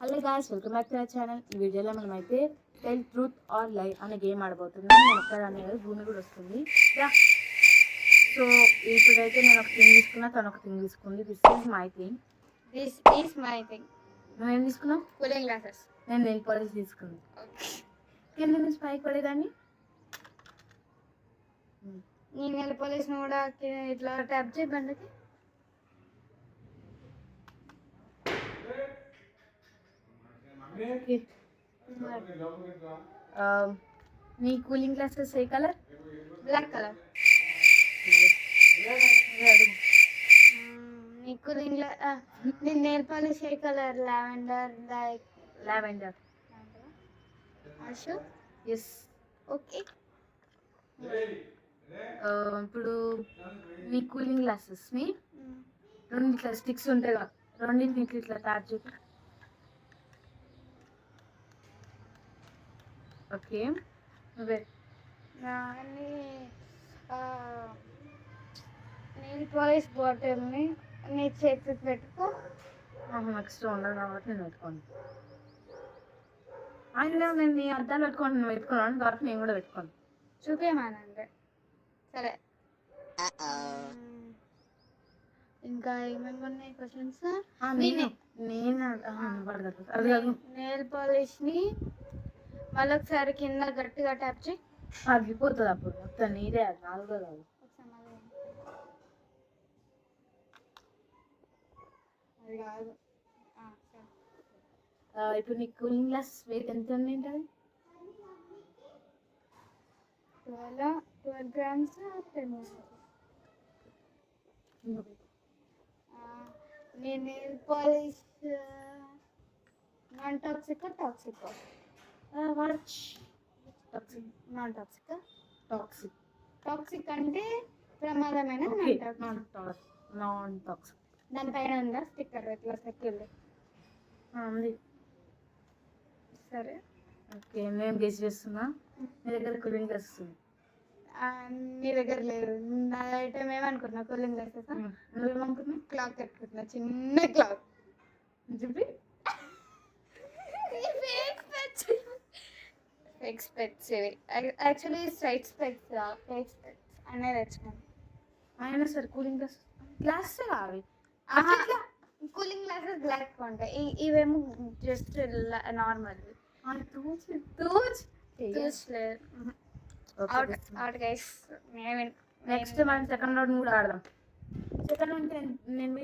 Hello guys, welcome back to our channel. ఈ వీడియోలో మనమైతే టెల్ ట్రూత్ ఆర్ లై అనే గేమ్ ఆడబోతున్నాం. నేను ఒక్కదాన్ని కాదు, భూమి కూడా వస్తుంది. సో ఇప్పుడైతే నేను ఒక థింగ్ తీసుకున్నా, తను ఒక థింగ్ తీసుకుంది. This is my thing. నువ్వేం తీసుకున్నావు? Cooling glasses. నేను నెయిల్ పాలిష్ తీసుకున్నాను. కింద నుంచి పైకి పడేదాన్ని. నీ నెయిల్ పాలిష్ కూడా ఇట్లా ట్యాప్ చేయి బండికి. నీ కూలింగ్ గ్లాసెస్ ఏ కలర్? Black colour. నీ కూలింగ్ నీ నెయిల్ పాలిష్ ఏ colour? Lavender. Lavender. Ashu. Yes. Okay. ఇప్పుడు నీ కూలింగ్ గ్లాసెస్ ని రెండు ఇట్లా స్టిక్స్ ఉంటాయి కదా, రెండింటిని ఇట్లా ట్యాప్ చేసి. ఓకే, నువ్వే. నెయిల్ పాలిష్ బాటిల్ని నీ చేతికి పెట్టుకో. నెక్స్ట్ ఉండదు కాబట్టి నేను పెట్టుకోను. అయినా నేను నీ అద్దాలు పెట్టుకోండి, నువ్వు పెట్టుకున్నాను కాబట్టి నేను కూడా పెట్టుకోను. చూపేమానంటే సరే. ఇంకా ఏమేమి ఉన్నాయి క్వశ్చన్స్? నెయిల్ పాలిష్ ని మళ్ళొకసారి కింద గట్టిగా ట్యాప్ చేయి. ఆగిపోతుంది అప్పుడు మొత్తం నీదే, అది నాలుగో కాదు. అది కాదు. ఇప్పుడు నీ కూలింగ్ గ్లాస్ వెయిట్ ఎంత ఉంది? 12 grams 10 grams. నీ nail polish non toxic toxic? Non toxic. Toxic. Toxic అంటే ప్రమాదమైన. Non toxic. దానిపైన ఉందా స్టిక్కర్? ఎట్లా స్టిక్కర్ ఉంది. సరే, ఓకే. నేను గెస్ చేస్తున్నా. మీ దగ్గర కూలింగ్ గ్లాస్ వస్తుంది. నీ దగ్గర లేదు. నా ఐటమ్ ఏమనుకున్నా? Cooling glasses. నువ్వేమనుకున్నా? క్లాక్ పెట్టుకుంటున్నా, చిన్న క్లాక్. చూపి. ఫేక్ స్పెక్ట్స్ ఇవి. Actually straight specs, fake specs అనేది తెచ్చుకోండి. అయినా సరే కూలింగ్ గ్లాస్ గ్లాస్ కావాలి. కూలింగ్ గ్లాసెస్ బ్లాక్ ఉంటాయి, ఇవేమో జస్ట్ నార్మల్. నెక్స్ట్ మనం సెకండ్ రౌండ్ కూడా ఆడదాం. సెకండ్ రౌండ్ నేను